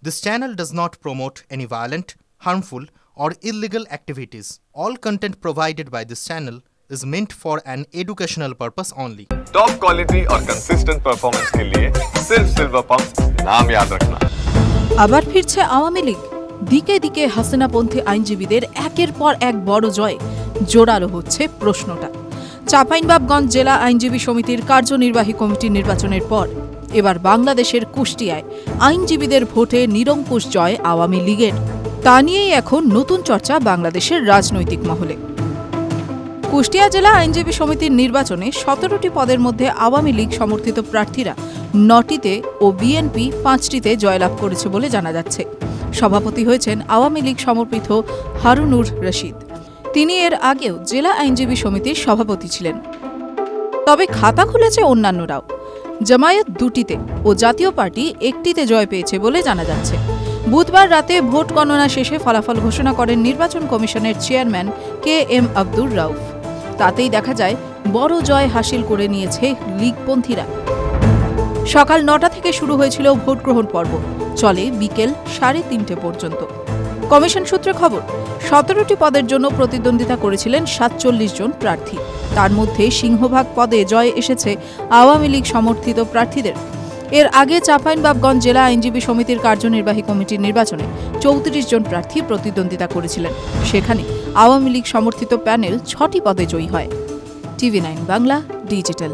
This channel does not promote any violent, harmful, or illegal activities. All content provided by this channel is meant for an educational purpose only. Top quality और consistent performance के लिए सिर्फ silver pump नाम याद रखना। আবার ফিরছে আওয়ামী লীগ। দিকে দিকে হাসিনাপন্থী আইনজীবীদের একের পর এক বড় জয়। জোরালো হচ্ছে প্রশ্নটা। চাঁপাইনবাবগঞ্জ জেলা আইনজীবী সমিতির কার্যনির্বাহী কমিটির নির্বাচনের পর এবার বাংলাদেশের কুষ্টিয়ায় আইনজীবীদের ভোটে নিরঙ্কুশ জয় আওয়ামী লীগের। তা নিয়েই এখন নতুন চর্চা বাংলাদেশের রাজনৈতিক মহলে। কুষ্টিয়া জেলা আইনজীবী সমিতির নির্বাচনে 17টি পদের মধ্যে আওয়ামী লীগ সমর্থিত প্রার্থীরা 9টিতে ও বিএনপি 5টিতে জয়লাভ করেছে বলে জানা যাচ্ছে। সভাপতি হয়েছেন আওয়ামী লীগ সমর্থিত হারুনুর রশিদ। তিনি এর আগেও জেলা আইনজীবী সমিতির সভাপতি ছিলেন। তবে খাতা খুলেছে অন্যান্যরাও। জামায়াত 2টিতে ও জাতীয় পার্টি 1টিতে জয় পেয়েছে বলে জানা যাচ্ছে। বুধবার রাতে ভোট গণনা শেষে ফলাফল ঘোষণা করেন নির্বাচন কমিশনের চেয়ারম্যান KM আব্দুর রাউফ। তাতেই দেখা যায় বড় জয় হাসিল করে নিয়েছে লীগপন্থীরা। সকাল 9টা থেকে শুরু হয়েছিল ভোট গ্রহণ পর্ব, চলে বিকেল 3:30 পর্যন্ত। কমিশন সূত্রে খবর, 17টি পদের জন্য প্রতিদ্বন্দ্বিতা করেছিলেন 47 জন প্রার্থী। তার মধ্যে সিংহভাগ পদে জয় এসেছে আওয়ামী লীগ সমর্থিত প্রার্থীদের। এর আগে চাঁপাইনবাবগঞ্জ জেলা আইনজীবী সমিতির কার্যনির্বাহী কমিটির নির্বাচনে 34 জন প্রার্থী প্রতিদ্বন্দ্বিতা করেছিলেন। সেখানে আওয়ামী লীগ সমর্থিত প্যানেল 6টি পদে জয়ী হয়। TV9 Bangla digital.